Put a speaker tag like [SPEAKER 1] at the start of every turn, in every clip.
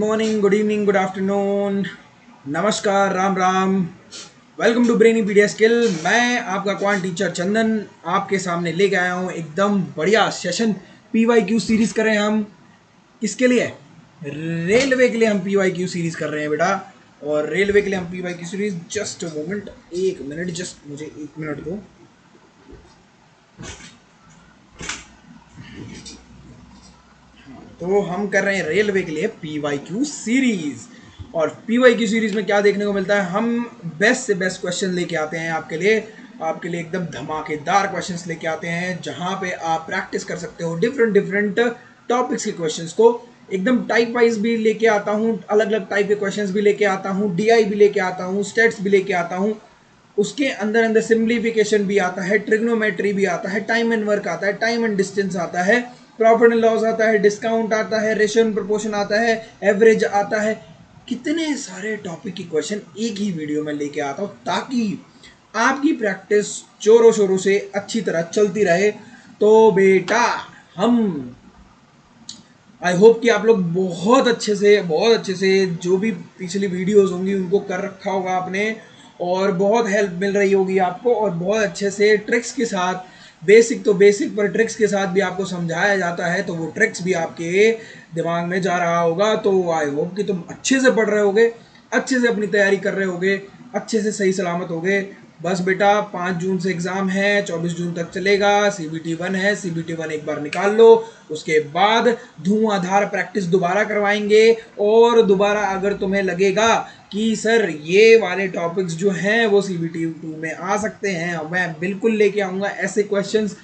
[SPEAKER 1] Morning, good evening, good afternoon, नमस्कार, Ram Ram. Welcome to Brainypedia skill. मैं आपका quant teacher चंदन आपके सामने लेके आया हूँ एकदम बढ़िया सेशन। PYQ सीरीज कर रहे हैं हम। किसके लिए? रेलवे के लिए हम PYQ सीरीज कर रहे हैं बेटा। और रेलवे के लिए हम PYQ सीरीज, जस्ट मोमेंट, एक मिनट, जस्ट मुझे एक मिनट दो। तो हम कर रहे हैं रेलवे के लिए PYQ सीरीज। और PYQ सीरीज में क्या देखने को मिलता है, हम बेस्ट से बेस्ट क्वेश्चन लेके आते हैं आपके लिए एकदम धमाकेदार क्वेश्चंस लेके आते हैं, जहां पे आप प्रैक्टिस कर सकते हो डिफरेंट डिफरेंट टॉपिक्स के क्वेश्चंस को। एकदम टाइप वाइज भी लेके आता हूँ, अलग अलग टाइप के क्वेश्चंस भी लेके आता हूँ, DI भी लेके आता हूँ, स्टेट्स भी लेके आता हूँ। उसके अंदर अंदर सिंप्लीफिकेशन भी आता है, ट्रिग्नोमेट्री भी आता है, टाइम एंड वर्क आता है, टाइम एंड डिस्टेंस आता है, प्रॉफिट एंड लॉस आता है, डिस्काउंट आता है, रेशियो एंड प्रोपोर्शन आता है, एवरेज आता है। कितने सारे टॉपिक की क्वेश्चन एक ही वीडियो में लेके आता हूँ, ताकि आपकी प्रैक्टिस जोरों शोरों से अच्छी तरह चलती रहे। तो बेटा, हम आई होप कि आप लोग बहुत अच्छे से जो भी पिछली वीडियोस होंगी उनको कर रखा होगा आपने, और बहुत हेल्प मिल रही होगी आपको, और बहुत अच्छे से ट्रिक्स के साथ, बेसिक तो बेसिक पर ट्रिक्स के साथ भी आपको समझाया जाता है, तो वो ट्रिक्स भी आपके दिमाग में जा रहा होगा। तो आई होप कि तुम अच्छे से पढ़ रहे होगे, अच्छे से अपनी तैयारी कर रहे होगे, अच्छे से सही सलामत होगे। बस बेटा, 5 जून से एग्ज़ाम है, 24 जून तक चलेगा। CBT 1 है, CBT 1 एक बार निकाल लो, उसके बाद धुआंधार प्रैक्टिस दोबारा करवाएंगे। और दोबारा अगर तुम्हें लगेगा कि सर ये वाले टॉपिक्स जो हैं वो CBT 2 में आ सकते हैं, मैं बिल्कुल लेके आऊँगा ऐसे क्वेश्चंस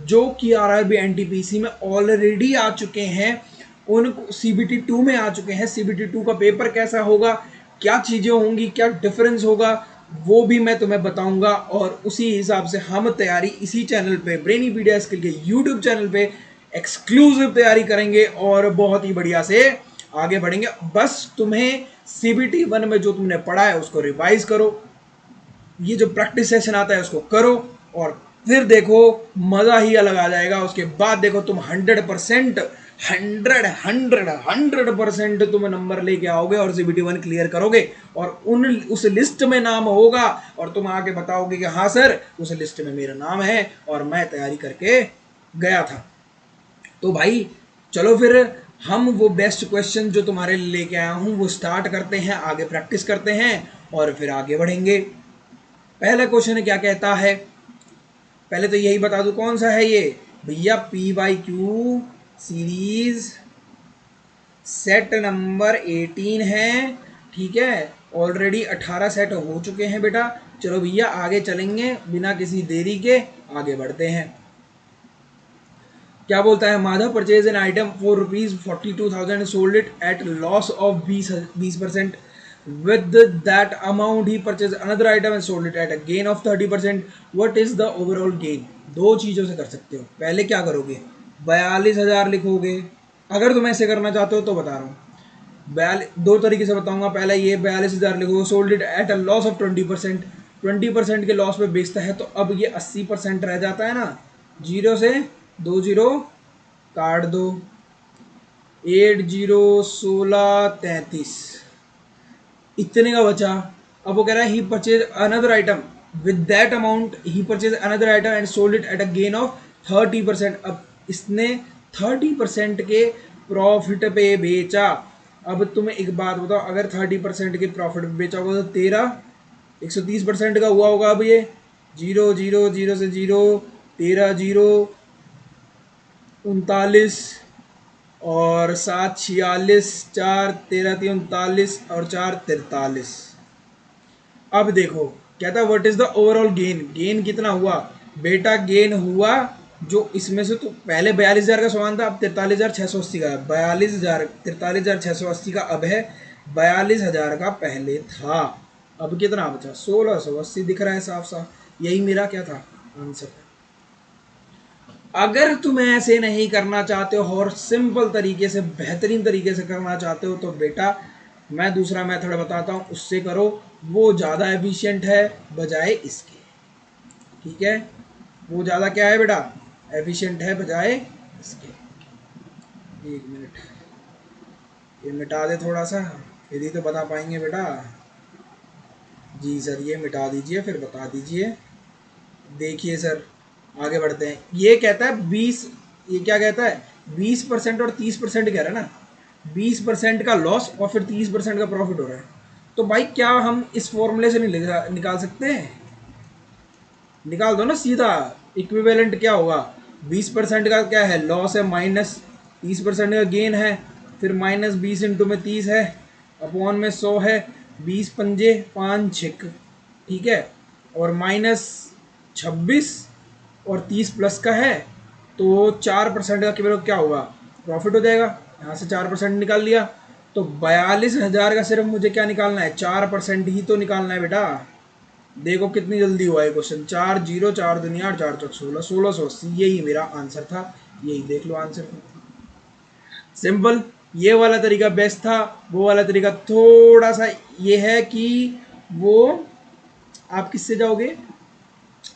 [SPEAKER 1] जो कि RRB NTPC में ऑलरेडी आ चुके हैं, उन CBT 2 में आ चुके हैं। CBT 2 का पेपर कैसा होगा, क्या चीज़ें होंगी, क्या डिफरेंस होगा, वो भी मैं तुम्हें बताऊंगा। और उसी हिसाब से हम तैयारी इसी चैनल पे, ब्रेनी पीडिया स्किल के YouTube चैनल पे एक्सक्लूसिव तैयारी करेंगे और बहुत ही बढ़िया से आगे बढ़ेंगे। बस तुम्हें CBT 1 में जो तुमने पढ़ा है उसको रिवाइज करो, ये जो प्रैक्टिस सेशन आता है उसको करो, और फिर देखो मजा ही अलग आ जाएगा। उसके बाद देखो तुम 100% 100% तुम नंबर लेके आओगे और CBT 1 क्लियर करोगे, और उस लिस्ट में नाम होगा, और तुम आके बताओगे कि हाँ सर, उस लिस्ट में मेरा नाम है और मैं तैयारी करके गया था। तो भाई चलो फिर हम वो बेस्ट क्वेश्चन जो तुम्हारे लिए लेके आया हूँ वो स्टार्ट करते हैं, आगे प्रैक्टिस करते हैं और फिर आगे बढ़ेंगे। पहला क्वेश्चन क्या कहता है, पहले तो यही बता दूं कौन सा है ये भैया। PYQ सीरीज सेट नंबर 18 है, ठीक है। ऑलरेडी 18 सेट हो चुके हैं बेटा। चलो भैया आगे चलेंगे, बिना किसी देरी के आगे बढ़ते हैं। क्या बोलता है, Madhav purchase an item for ₹42,000 sold it eight loss of 20%। With that amount he purchased another item and sold it at a gain of 30%. What is the overall gain? दो चीज़ों से कर सकते हो। पहले क्या करोगे, 42,000 लिखोगे। अगर तुम ऐसे करना चाहते हो तो बता रहा हूँ, दो तरीके से बताऊंगा। पहले ये 42,000 लिखोगे, sold it at a loss of 20%। 20% के लॉस पे बेचता है, तो अब ये 80% रह जाता है ना। जीरो से 2 जीरो काट दो, 8 जीरो 16 33, इतने का बचा। अब वो कह रहा है he purchase another item with that amount, he purchase another item and sold it at a gain of 30%। अब इसने 30% के प्रॉफिट पे बेचा। अब तुम्हें एक बात बताओ, अगर 30% के प्रॉफिट पे बेचा होगा तो तेरा 130% का हुआ होगा। अब ये जीरो जीरो जीरो से जीरो, 13 जीरो 39, और 7 46, 4 13 3 39 और 4 43। अब देखो कहता है what is the overall gain, gain कितना हुआ बेटा। गेन हुआ जो इसमें से, तो पहले 42,000 का सामान था, अब 43,680 का है। 42,000 43,680 का अब है, 42,000 का पहले था। अब कितना बचा, 1,680 दिख रहा है साफ साफ। यही मेरा क्या था आंसर। अगर तुम ऐसे नहीं करना चाहते हो और सिंपल तरीके से, बेहतरीन तरीके से करना चाहते हो, तो बेटा मैं दूसरा मेथड बताता हूँ, उससे करो। वो ज़्यादा एफिशिएंट है बजाय इसके, ठीक है। वो ज़्यादा क्या है बेटा, एफिशिएंट है बजाय इसके। एक मिनट, ये मिटा दे थोड़ा सा, फिर ही तो बता पाएंगे बेटा। जी सर, ये मिटा दीजिए फिर बता दीजिए। देखिए सर, आगे बढ़ते हैं। ये कहता है 20, ये क्या कहता है 20% और 30% कह रहा है ना, 20% का लॉस और फिर 30% का प्रॉफिट हो रहा है। तो भाई क्या हम इस फॉर्मूले से नहीं निकाल सकते हैं? निकाल दो ना सीधा। इक्विवेलेंट क्या होगा, 20% का क्या है लॉस है, माइनस 30% का गेन है, फिर माइनस 20 इंटू में 30 है, अपॉन में 100 है, 20 पंजे 5 छिक, ठीक है, और माइनस 26 और 30 प्लस का है, तो 4% का केवल क्या होगा, प्रॉफिट हो जाएगा। यहाँ से 4% निकाल लिया, तो 42,000 का सिर्फ मुझे क्या निकालना है, 4% ही तो निकालना है बेटा। देखो कितनी जल्दी हुआ है क्वेश्चन, 4 जीरो 4 दुनिया 4 चौक 16, 1680, यही मेरा आंसर था। यही देख लो आंसर, सिंपल। ये वाला तरीका बेस्ट था, वो वाला तरीका थोड़ा सा ये है कि वो आप किससे जाओगे,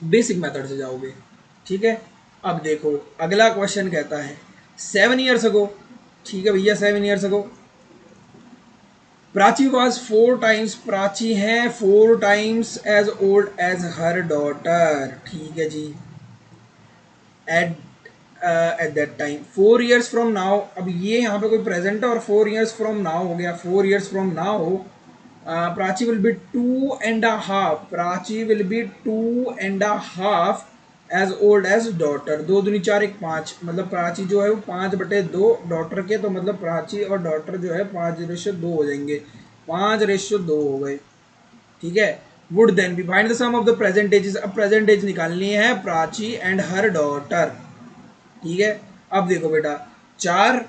[SPEAKER 1] बेसिक मेथड से जाओगे, ठीक है। अब देखो अगला क्वेश्चन कहता है 7 years ago, ठीक है भैया, 7 years ago Prachi was 4 times, Prachi है 4 times as old as her daughter, ठीक है जी। At at that time 4 years from now, अब ये यहाँ पे कोई प्रेजेंट है और 4 years फ्रॉम नाउ हो गया, 4 years from now Prachi will be 2.5, Prachi will be 2.5 as old as daughter, 2 दूनी 4 1 5, मतलब प्राची जो है वो 5/2 डॉटर के, तो मतलब प्राची और डॉटर जो है 5:2 हो जाएंगे, 5:2 हो गए, ठीक है। Would then be find the sum of the present ages, अब प्रेजेंट एज निकालनी है प्राची एंड हर डॉटर, ठीक है। अब देखो बेटा 4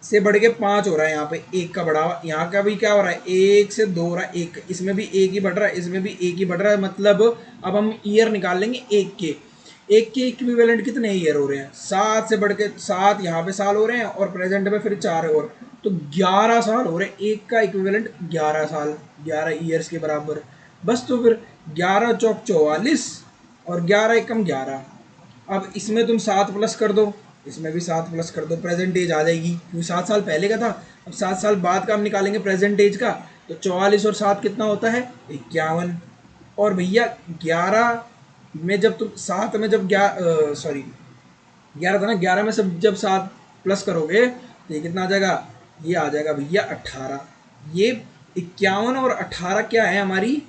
[SPEAKER 1] से बढ़ के 5 हो रहा है, यहाँ पे एक का बढ़ावा, यहाँ का भी क्या हो रहा है 1 से 2 हो रहा है, एक इसमें भी एक ही बढ़ रहा है, इसमें भी एक ही बढ़ रहा है, मतलब अब हम ईयर निकाल लेंगे एक के इक्विवेलेंट कितने ईयर हो रहे हैं, 7 से बढ़ के 7 यहाँ पे साल हो रहे हैं और प्रेजेंट में फिर 4 और, तो 11 साल हो रहे हैं, एक का इक्विवेलेंट 11 साल, 11 ईयर्स के बराबर। बस तो फिर 11 चौक 44 और 11 एकम 11, अब इसमें तुम 7 प्लस कर दो, इसमें भी 7 प्लस कर दो, प्रेजेंट एज आ जाएगी, क्योंकि 7 साल पहले का था, अब 7 साल बाद का हम निकालेंगे प्रेजेंट एज का, तो 44 और 7 कितना होता है 51। और भैया 11 में जब तुम 7 में जब 11 था ना, 11 में सब जब 7 प्लस करोगे तो ये कितना आ जाएगा, ये आ जाएगा भैया 18। ये 51 और 18 क्या है, हमारी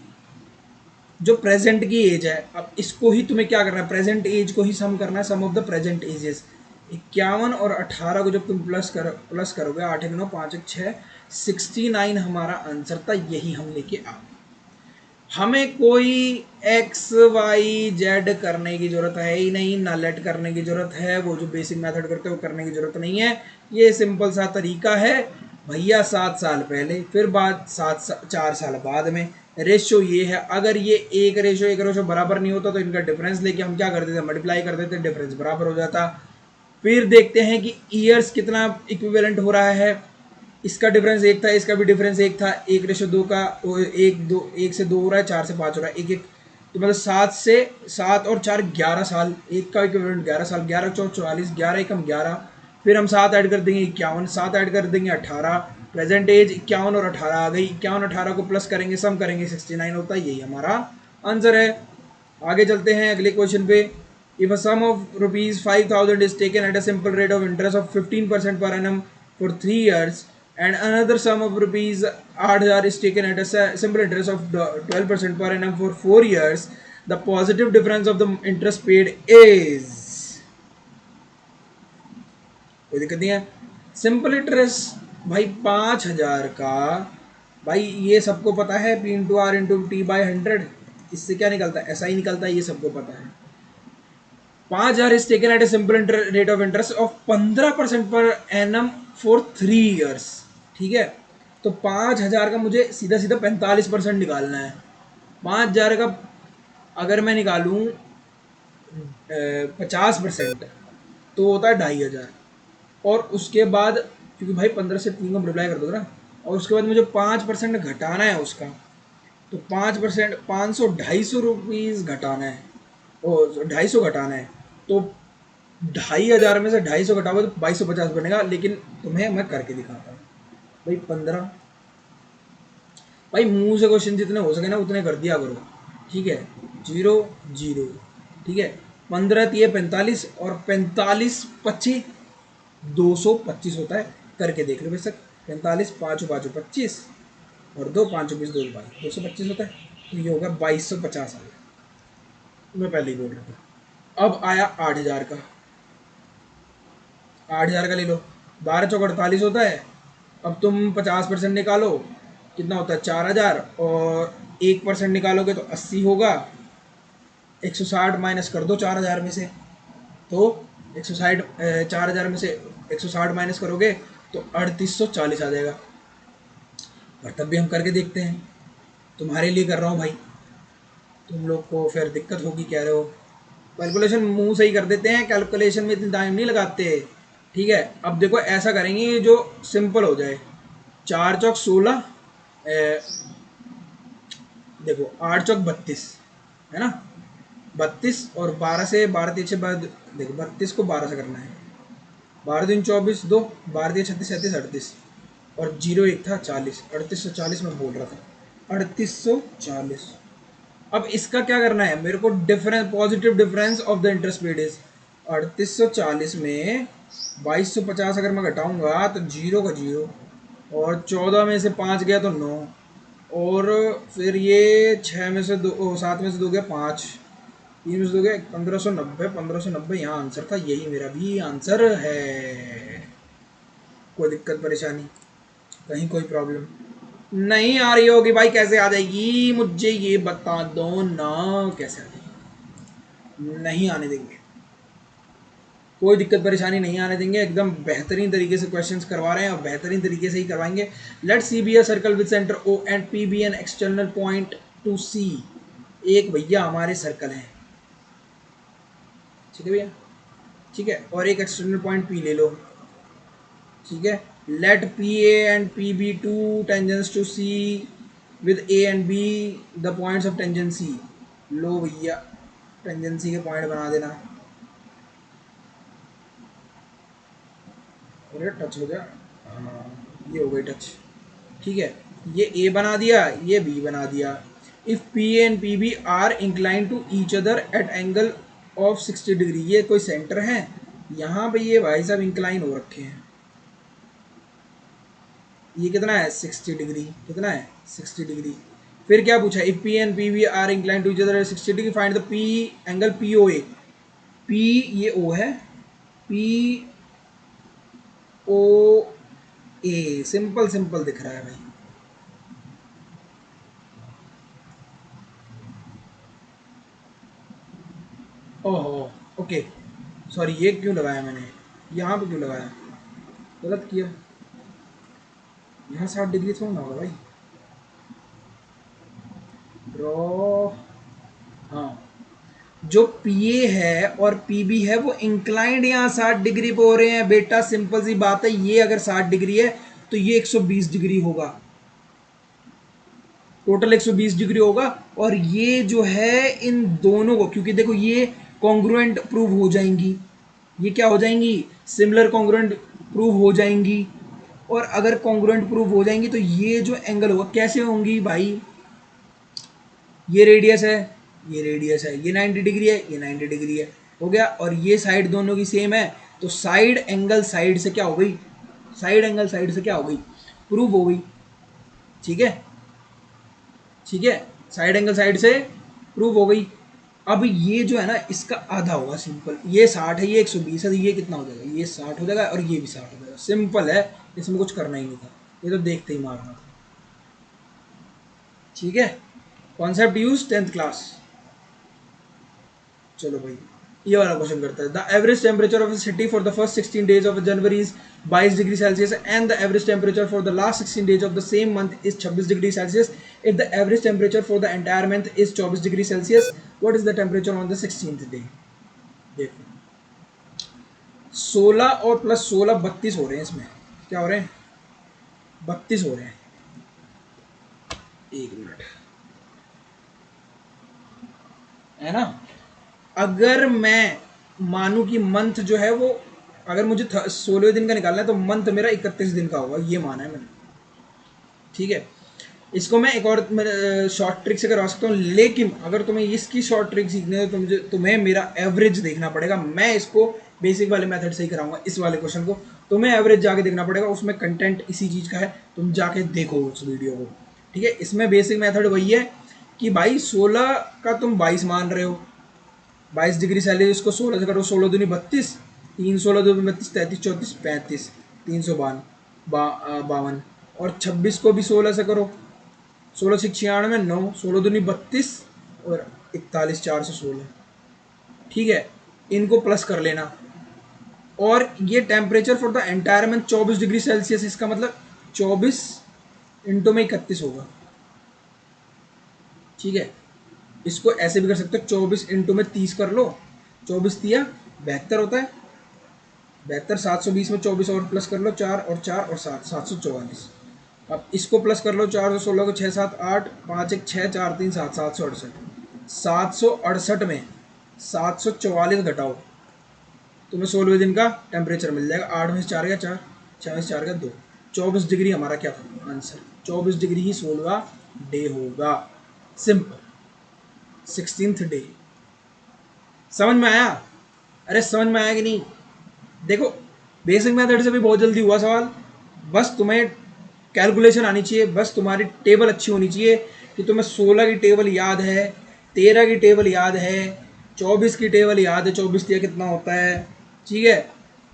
[SPEAKER 1] जो प्रेजेंट की एज है। अब इसको ही तुम्हें क्या करना है, प्रेजेंट एज को ही सम करना है, सम ऑफ द प्रेजेंट एजेस। 51 और 18 को जब तुम प्लस करोगे, 8 1 9 5 1 6, 69 हमारा आंसर था, यही हम लेके आ। हमें कोई एक्स वाई जेड करने की जरूरत है ही नहीं, ना लेट करने की जरूरत है, वो जो बेसिक मेथड करते हैं वो करने की जरूरत नहीं है। ये सिंपल सा तरीका है भैया, 7 साल पहले फिर बाद 4 साल बाद में, रेशियो ये है, अगर ये एक रेशियो बराबर नहीं होता तो इनका डिफरेंस लेके हम क्या कर देते, मल्टीप्लाई कर देते, डिफरेंस बराबर हो जाता। फिर देखते हैं कि ईयर्स कितना इक्विवेलेंट हो रहा है, इसका डिफरेंस एक था, इसका भी डिफरेंस एक था, 1:2 का, 1 से 2 हो रहा है, 4 से 5 हो रहा है, एक एक, तो मतलब 7 और 4 11 साल, एक का इक्विवेलेंट 11 साल, 11 चौक 44, 11 एकम 11, फिर हम 7 ऐड कर देंगे 51, 7 ऐड कर देंगे 18, प्रेजेंट एज 51 और 18 आ गई, 51 18 को प्लस करेंगे, सम करेंगे 69 होता है, यही हमारा आंसर है। आगे चलते हैं अगले क्वेश्चन पे। If a sum of rupees 5,000 is taken at a simple rate of interest of 15% per annum for 3 years and another sum of rupees 8,000 is taken at a simple interest of 12% per annum for 4 years, the positive difference of the interest paid is, कोई दिक्कत नहीं है, simple interest भाई 5,000 का, भाई ये सबको पता है, P into R into T by 100, इससे क्या निकलता है, ऐसा ही निकलता है, ये सबको पता है। 5,000 is taken at a simple rate of interest of 15% per annum for 3 years, ठीक है। तो 5,000 का मुझे सीधा सीधा 45% निकालना है। 5,000 का अगर मैं निकालूं 50% तो होता है 2,500, और उसके बाद क्योंकि भाई 15 से 3 को मल्टीप्लाई कर दो ना, और उसके बाद मुझे 5% घटाना है उसका, तो 5% 500 250 घटाना है, ओ 250 घटाना है, तो 2,500 में से 250 घटाओगे तो 2,250 बनेगा, लेकिन तुम्हें मैं करके दिखाता हूँ। भाई 15। भाई मुंह से क्वेश्चन जितने हो सके ना उतने कर दिया करो, ठीक है। 0 0, ठीक है। 15 तिये 45 और 45 25 225 होता है। करके देख लो बेशक। 45 5 5 25 और 2 5 20 2 22 225 होता है। तो ये होगा 2250 आ गया। मैं पहले ही बोल रहा था। अब आया 8000 का। 8000 का ले लो। 12 चौक 48 होता है। अब तुम 50% निकालो, कितना होता है 4000, और 1% निकालोगे तो 80 होगा। 160 माइनस कर दो 4000 में से, तो 160 4000 में से 160 माइनस करोगे तो 3840 आ जाएगा। और तब भी हम करके देखते हैं, तुम्हारे लिए कर रहा हूँ भाई, तुम लोग को फिर दिक्कत होगी कह रहे हो। कैलकुलेशन मुंह से ही कर देते हैं, कैलकुलेशन में इतनी टाइम नहीं लगाते, ठीक है। अब देखो ऐसा करेंगे जो सिंपल हो जाए। 4 चौक 16, देखो 8 चौक 32, है ना। 32 और 12 से 12 तीन बाद, देखो 32 को 12 से करना है। 12 3 24 2, 12 3 36 37 38, और 0 1 था 40, 3840 में बोल रहा था, 3840। अब इसका क्या करना है मेरे को, difference, positive difference of the interest paid is 3840 में 2250 अगर मैं घटाऊंगा तो 0 का 0, और 14 में से 5 गया तो 9, और फिर ये 6 में से 2, 7 में से 2 गया 5, 3 में से 2 गया 1590, 1590 यहाँ आंसर था, यही मेरा भी आंसर है। कोई दिक्कत परेशानी, कहीं कोई प्रॉब्लम नहीं आ रही होगी भाई? कैसे आ जाएगी मुझे ये बता दो ना, कैसे आ जाएगी? नहीं आने देंगे, कोई दिक्कत परेशानी नहीं आने देंगे। एकदम बेहतरीन तरीके से क्वेश्चंस करवा रहे हैं और बेहतरीन तरीके से ही करवाएंगे। Let C be a circle with centre O and P be an external point to C. एक भैया हमारे सर्कल हैं, ठीक है भैया, ठीक है, और एक एक्सटर्नल पॉइंट पी ले लो, ठीक है। Let P A and P B two tangents to C with A and B the points of tangency. लो भैया टेंजेंसी के पॉइंट बना देना। अरे टच हो गया, हाँ ये हो गई टच, ठीक है। ये ए बना दिया, ये बी बना दिया। If P and P B are incline to each other at angle of 60 degree, ये कोई सेंटर है यहाँ पे, ये भाई साहब इंक्लाइन हो रखे हैं। ये कितना है 60 डिग्री, कितना है 60 डिग्री। फिर क्या पूछा, if P and P B are incline to each other at 60 degree find the P angle P O A. P ये ओ है, P O A, simple simple दिख रहा है भाई। ओहो, ओके, सॉरी ये क्यों लगाया मैंने, यहाँ पे क्यों लगाया, गलत किया। यहाँ 60 डिग्री थोड़ा ना होगा भाई। ड्रॉ, हाँ, जो पी ए है और पी बी है वो इंक्लाइंड यहाँ 60 डिग्री पे हो रहे हैं बेटा, सिंपल सी बात है। ये अगर 60 डिग्री है तो ये 120 डिग्री होगा, टोटल 120 डिग्री होगा। और ये जो है इन दोनों को, क्योंकि देखो ये कॉन्ग्रुएंट प्रूव हो जाएंगी, ये क्या हो जाएंगी, सिमिलर कॉन्ग्रुएंट प्रूव हो जाएंगी। और अगर कॉन्ग्रुएंट प्रूव हो जाएंगी तो ये जो एंगल होगा कैसे होंगी भाई, ये रेडियस है, ये रेडियस है, ये 90 डिग्री है, ये 90 डिग्री है, हो गया। और ये साइड दोनों की सेम है, तो साइड एंगल साइड से क्या हो गई, साइड एंगल साइड से क्या हो गई, प्रूव हो गई, ठीक है, ठीक है। साइड एंगल साइड से प्रूव हो गई। अब ये जो है ना इसका आधा होगा, सिंपल, ये 60 है, ये 120 है, तो ये कितना हो जाएगा, ये 60 हो जाएगा और ये भी 60 हो जाएगा। सिंपल है, इसमें कुछ करना ही नहीं था, ये तो देखते ही मारना था, ठीक है। Concept use 10th class. चलो भाई ये वाला क्वेश्चन करता है। The average temperature of city for the first 16 days of January is 22 degree Celsius and the average temperature for the last 16 days of the same month is 26 degree Celsius. If the average temperature for the entire month is 24 degree Celsius, what is the temperature on the 16th day. देखो 16 और plus 16 32 हो रहे हैं, इसमें क्या हो रहे हैं, 32 हो रहे हैं। एक मिनट, है ना। अगर मैं मानूं कि मंथ जो है वो, अगर मुझे 16वें दिन का निकालना है तो मंथ मेरा 31 दिन का होगा, ये माना है मैंने, ठीक है, इसको मैं एक और शॉर्ट ट्रिक से करवा सकता हूँ, लेकिन अगर तुम्हें इसकी शॉर्ट ट्रिक सीखनी है तो तुम्हें मेरा एवरेज देखना पड़ेगा। मैं इसको बेसिक वाले मेथड से ही कराऊंगा, इस वाले क्वेश्चन को तुम्हें एवरेज जाके देखना पड़ेगा, उसमें कंटेंट इसी चीज़ का है, तुम जाके देखो उस वीडियो को। ठीक है, इसमें बेसिक मेथड वही है कि भाई 16 का तुम 22 मान रहे हो, 22 डिग्री सेल्सियस को 16 से करो, 16 दूनी 32, 3 16 दूनी 32, 33 34 35, 352, और 26 को भी 16 से करो, 16 से 96 9, 16 दूनी 32 और 41 416। ठीक है, इनको प्लस कर लेना, और ये temperature for the entire month 24 degree Celsius, इसका मतलब 24 इंटू में 31 होगा। ठीक है, इसको ऐसे भी कर सकते हो, 24 इंटू में 30 कर लो, 24 दिया 72 होता है, 72 720 में 24 और प्लस कर लो, 4 और 4 और 7 744। अब इसको प्लस कर लो, 416 को 6 7 8 5 1 6 4 3 7 768, 768 में 744 घटाओ, तुम्हें 16वें दिन का टेम्परेचर मिल जाएगा। 8 में से 4 गया 4, 6 में से 4 गया 2, 24 डिग्री हमारा क्या था आंसर, 24 डिग्री ही 16वां डे होगा। Simple, 16th day. समझ में आया? अरे समझ में आया कि नहीं? देखो, बेसिक मेथड से भी बहुत जल्दी हुआ सवाल, बस तुम्हें कैलकुलेशन आनी चाहिए, बस तुम्हारी टेबल अच्छी होनी चाहिए कि तुम्हें 16 की टेबल याद है, 13 की टेबल याद है, 24 की टेबल याद है, 24 दिया कितना होता है। ठीक है,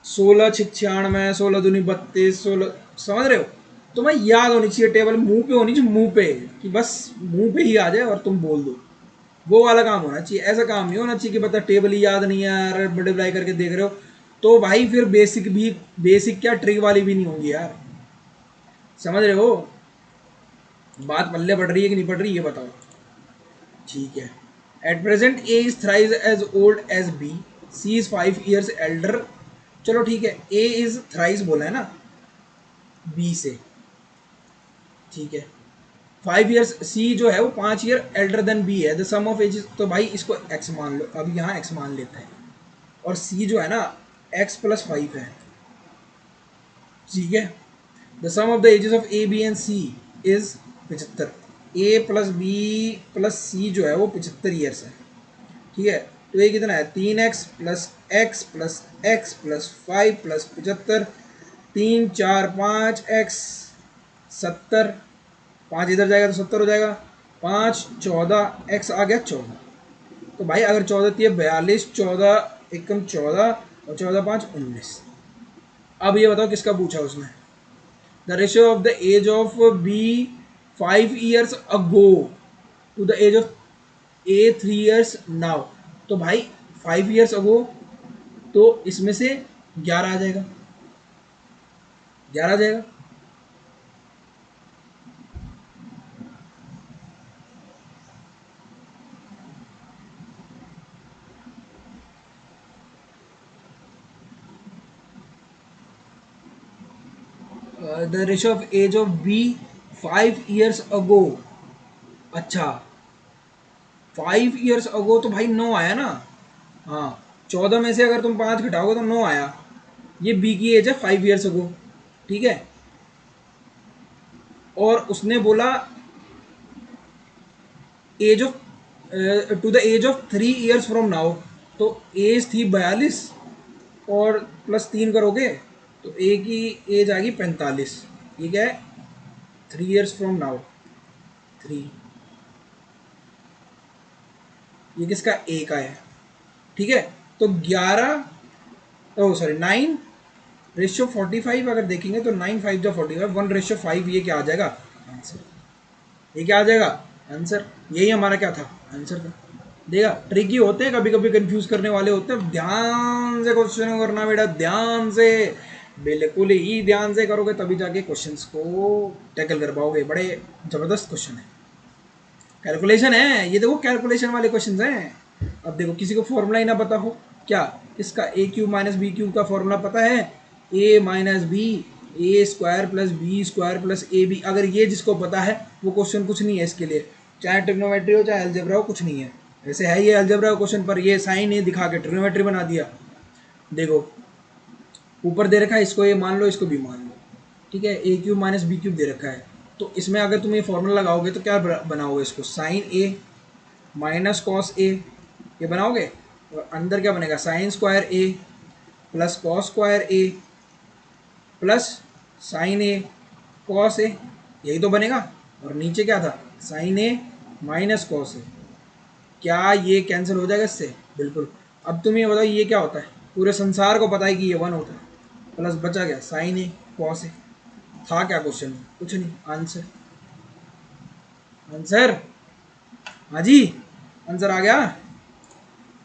[SPEAKER 1] 16 96, 16 दूनी 32, 16, समझ रहे हो? तुम्हें याद होनी चाहिए टेबल, मुंह पे होनी चाहिए, मुंह पे, कि बस मुंह पे ही आ जाए और तुम बोल दो, वो वाला काम होना चाहिए। ऐसा काम नहीं होना चाहिए कि पता टेबल ही याद नहीं है यार, मल्टीप्लाई करके देख रहे हो, तो भाई फिर बेसिक भी, बेसिक क्या ट्रिक वाली भी नहीं होगी यार। समझ रहे हो? बात पल्ले पड़ रही है कि नहीं पड़ रही, ये बताओ। ठीक है, at present A is thrice as old as B, C is 5 years elder. चलो ठीक है, ए इज थ्राइज बोला है ना बी से, ठीक है, 5 ईयर्स, सी जो है वो 5 ईयर एल्डर देन बी है, द सम ऑफ एज, तो भाई इसको एक्स मान लो, अब यहाँ एक्स मान लेते हैं, और सी जो है ना एक्स प्लस 5 है। ठीक है, the sum of the ages of A B and C is 75, A plus B plus C जो है वो 75 ईयर्स है। ठीक है, तो ये कितना है, 3x plus x plus x plus 5 plus 75, 3 4 5 x 70, 5 इधर जाएगा तो 70 हो जाएगा, 5 14 एक्स आ गया 14। तो भाई अगर 14 थी 42, 14 एकम 14 और 14 5 19। अब ये बताओ किसका पूछा उसने, the ratio of the age of B 5 years ago to the age of A 3 years now. तो भाई 5 ईयर्स अगो, तो इसमें से 11 आ जाएगा, 11 आ जाएगा। The ratio of age of B 5 years ago, अच्छा 5 ईयर्स अगो तो भाई 9 आया ना, हाँ 14 में से अगर तुम 5 घटाओगे तो 9 आया, ये बी की एज है 5 ईयर्स अगो। ठीक है, और उसने बोला age of to the age of 3 years from now, तो एज थी 42 और प्लस 3 करोगे तो ए की एज आ गई 45, ये क्या है 3 ईयर्स फ्रॉम नाउ, 3, ये किसका ए का है। ठीक है, तो 11, ओ सॉरी 9 रेशियो 45 अगर देखेंगे तो 9 5 जो 45, 1 रेशियो 5, ये क्या आ जाएगा आंसर, ये क्या आ जाएगा आंसर, यही हमारा क्या था आंसर था। देखा, ट्रिकी होते हैं, कभी कभी कंफ्यूज करने वाले होते हैं, ध्यान से क्वेश्चन करना बेटा, ध्यान से, बिल्कुल ही ध्यान से करोगे तभी जाके क्वेश्चंस को टैकल कर पाओगे। बड़े जबरदस्त क्वेश्चन है, कैलकुलेशन है ये, देखो कैलकुलेशन वाले क्वेश्चन हैं। अब देखो, किसी को फॉर्मूला ही ना पता हो क्या, इसका A cube minus B cube का फॉर्मूला पता है, A minus B, A square plus B square plus A B, अगर ये जिसको पता है वो क्वेश्चन कुछ नहीं है इसके लिए, चाहे ट्रिग्नोमेट्री हो चाहे अलजेब्रा हो, कुछ नहीं है। वैसे है ये अलजेब्रा का क्वेश्चन, पर ये साइन ये दिखा के ट्रिग्नोमेट्री बना दिया। देखो ऊपर दे रखा है, इसको ये मान लो, इसको भी मान लो। ठीक है, ए क्यूब माइनस बी क्यूब दे रखा है, तो इसमें अगर तुम ये फॉर्मूला लगाओगे तो क्या बनाओगे, इसको sign A minus cos A, ये बनाओगे। और अंदर क्या बनेगा, sine square A plus cos square A plus sign A cos A, यही तो बनेगा। और नीचे क्या था, sign A minus cos A. क्या ये कैंसिल हो जाएगा इससे, बिल्कुल। अब तुम ये बताओ ये क्या होता है, पूरे संसार को पता है कि ये 1 होता है, प्लस बचा गया साइन ए कॉस ए। था क्या क्वेश्चन में, कुछ नहीं, आंसर। आंसर, हाँ जी, आंसर आ गया।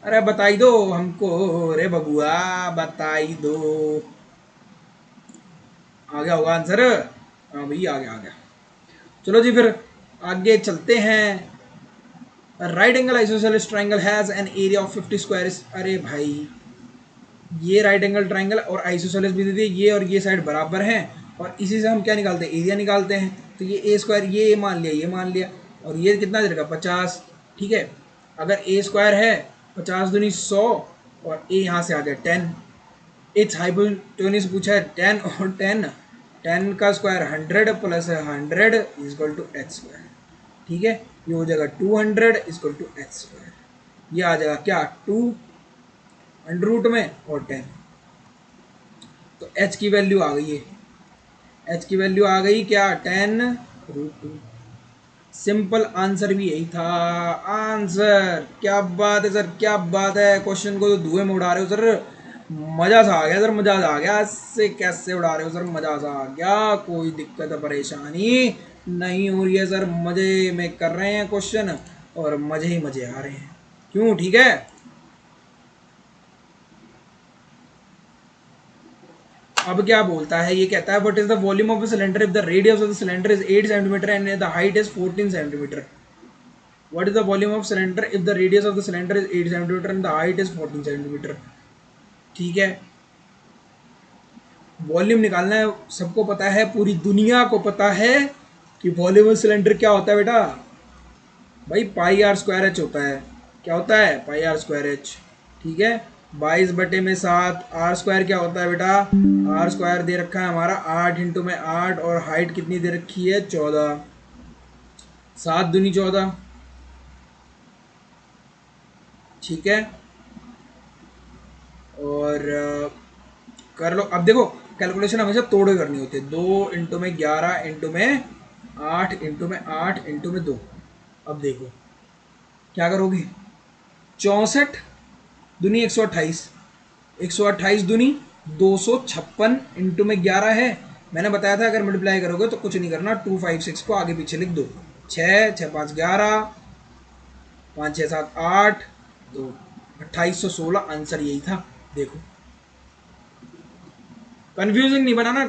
[SPEAKER 1] अरे बताई दो हमको रे बबुआ, बताई दो। आ गया होगा आंसर, हाँ भाई आ गया आ गया। चलो जी फिर आगे चलते हैं। Right angle isosceles triangle has an area of 50 square. अरे भाई ये राइट एंगल ट्राइंगल और आइसोसेलेस भी दे दिए, ये और ये साइड बराबर हैं, और इसी से हम क्या निकालते हैं, एरिया निकालते हैं। तो ये ए स्क्वायर, ये मान लिया, ये मान लिया, और ये कितना दे रखा 50, ठीक है। अगर ए स्क्वायर है 50 दूनी 100, और ए यहाँ से आ गया 10। इट्स हाइपोटेन्यूज पूछा है 10 और 10, 10 का square 100 plus 100 equal to H square, ठीक है। ये हो जाएगा 200 इक्वल टू एच स्क्वायर। ये आ जाएगा क्या 2 अंडर रूट में और 10। तो h की वैल्यू आ गई है, h की वैल्यू आ गई क्या 10√2। सिंपल आंसर भी यही था। आंसर, क्या बात है सर, क्या बात है। क्वेश्चन को तो धुएं में उड़ा रहे हो सर, मजा सा आ गया सर, मजा सा आ गया। इससे कैसे उड़ा रहे हो सर, मजा सा आ गया, कोई दिक्कत परेशानी नहीं हो रही है सर, मजे में कर रहे हैं क्वेश्चन और मजे ही मजे आ रहे हैं, क्यों, ठीक है। अब क्या बोलता है, ये कहता है what is the volume of the cylinder if the radius of the cylinder is 8 centimetre and the height is 14 centimetre. What is the volume of cylinder if the radius of the cylinder is 8 centimetre and the height is 14 centimetre, ठीक है। Volume निकालना है, सबको पता है, पूरी दुनिया को पता है कि वॉल्यूम ऑफ सिलेंडर क्या होता है बेटा, भाई पाई आर स्क्वायर एच होता है। क्या होता है, पाई आर स्क्वायर एच, ठीक है। 22/7, आर स्क्वायर क्या होता है बेटा, आर स्क्वायर दे रखा है हमारा 8 इंटू में 8, और हाइट कितनी दे रखी है 14, 7 दूनी 14, ठीक है। और कर लो। अब देखो कैलकुलेशन हमेशा तोड़े करनी होती है, 2 इंटू में 11 इंटू में 8 इंटू में 8 इंटू में 2। अब देखो क्या करोगे, 64 दूनी 128, 128 दूनी 256 इंटू में 11 है। मैंने बताया था अगर मल्टीप्लाई करोगे तो कुछ नहीं करना, 256 को आगे पीछे लिख दो, 6 6 5 11, 5 6 7 8, तो 2816 आंसर यही था। देखो कंफ्यूजिंग नहीं बनाना,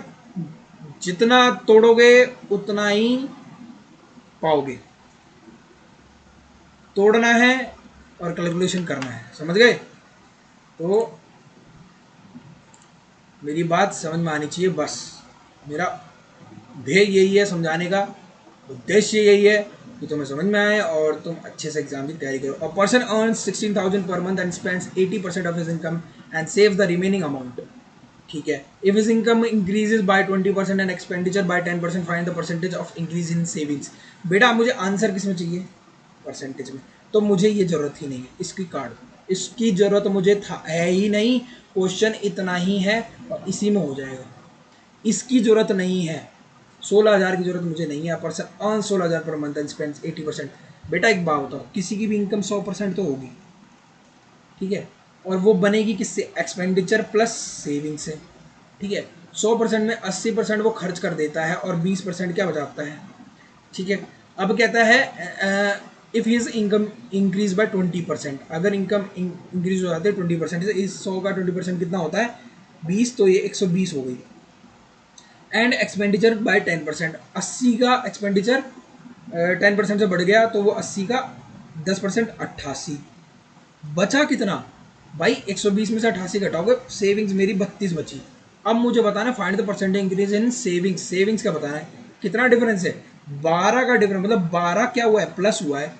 [SPEAKER 1] जितना तोड़ोगे उतना ही पाओगे। तोड़ना है और कैलकुलेशन करना है, समझ गए। तो मेरी बात समझ में आनी चाहिए, बस मेरा ध्येय यही है, समझाने का उद्देश्य यही है कि तुम्हें समझ में आए और तुम अच्छे से एग्जाम की तैयारी करो। A person earns 16,000 per month and spends 80% of his income and saves the remaining amount, ठीक है। If his income increases by 20% and expenditure bye 10%, find the percentage of increase in savings. बेटा मुझे answer किस में चाहिए, percentage में, तो मुझे ये जरूरत ही नहीं है, इसकी कार्ड इसकी जरूरत मुझे है ही नहीं। क्वेश्चन इतना ही है और इसी में हो जाएगा, इसकी जरूरत नहीं है। 16,000 की जरूरत मुझे नहीं है। Person earn 16,000 per month and spends 80%। बेटा एक बात बताओ, किसी की भी इनकम 100% तो होगी, ठीक है, और वो बनेगी किससे, एक्सपेंडिचर प्लस सेविंग से, ठीक है। 100% में 80% वो खर्च कर देता है और 20% क्या बचाता है, ठीक है। अब कहता है if his income increase by 20%, अगर इनकम इंक्रीज हो जाती है 20% से, इस 100 का 20% कितना होता है 20, तो ये 120 हो गई। एंड एक्सपेंडिचर बाय 10%, 80 का एक्सपेंडिचर 10% से बढ़ गया तो वो 80 का 10% 88, बचा कितना भाई, 120 में से 88 घटाओगे, सेविंग्स मेरी 32 बची। अब मुझे बताना find the percent increase in savings, savings का बताना है कितना डिफरेंस है, 12 का डिफरेंस, मतलब 12 क्या हुआ है, प्लस हुआ है,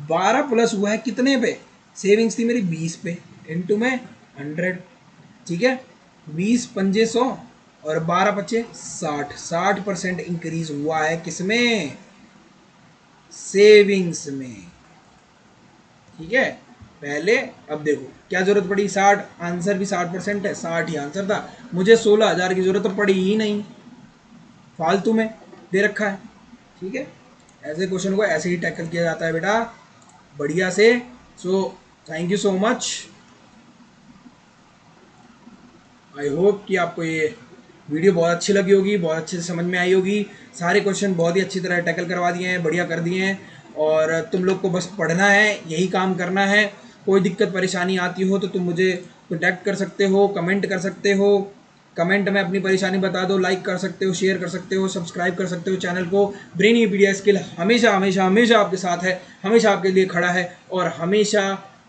[SPEAKER 1] 12 प्लस हुआ है कितने पे, सेविंग्स थी मेरी 20 पे, इंटू में 100, ठीक है। 20 पंजे 100 और 12 × 5 = 60% इंक्रीज हुआ है किसमें? सेविंग्स में। ठीक है, पहले अब देखो क्या जरूरत पड़ी, 60, आंसर भी 60% है, 60 ही आंसर था, मुझे 16,000 की जरूरत तो पड़ी ही नहीं, फालतू में दे रखा है। ठीक है, ऐसे क्वेश्चन को ऐसे ही टैकल किया जाता है बेटा, बढ़िया से। So thank you so much. I hope कि आपको ये वीडियो बहुत अच्छी लगी होगी, बहुत अच्छे से समझ में आई होगी। सारे क्वेश्चन बहुत ही अच्छी तरह टैकल करवा दिए हैं, बढ़िया कर दिए हैं। और तुम लोग को बस पढ़ना है, यही काम करना है। कोई दिक्कत परेशानी आती हो तो तुम मुझे कॉन्टैक्ट कर सकते हो, कमेंट कर सकते हो, कमेंट में अपनी परेशानी बता दो, लाइक कर सकते हो, शेयर कर सकते हो, सब्सक्राइब कर सकते हो चैनल को। ब्रेनीपीडिया स्किल हमेशा हमेशा हमेशा आपके साथ है, हमेशा आपके लिए खड़ा है, और हमेशा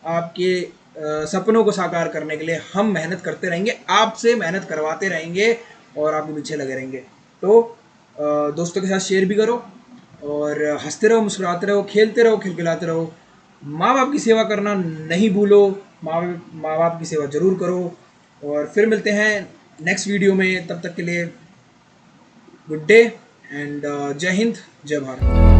[SPEAKER 1] आपके सपनों को साकार करने के लिए हम मेहनत करते रहेंगे, आपसे मेहनत करवाते रहेंगे और आपके पीछे लगे रहेंगे। तो दोस्तों के साथ शेयर भी करो, और हंसते रहो, मुस्कुराते रहो, खेलते रहो, खिलखिलाते रहो। माँ बाप की सेवा करना नहीं भूलो, माँ बाप की सेवा जरूर करो। और फिर मिलते हैं नेक्स्ट वीडियो में, तब तक के लिए गुड डे एंड जय हिंद, जय भारत।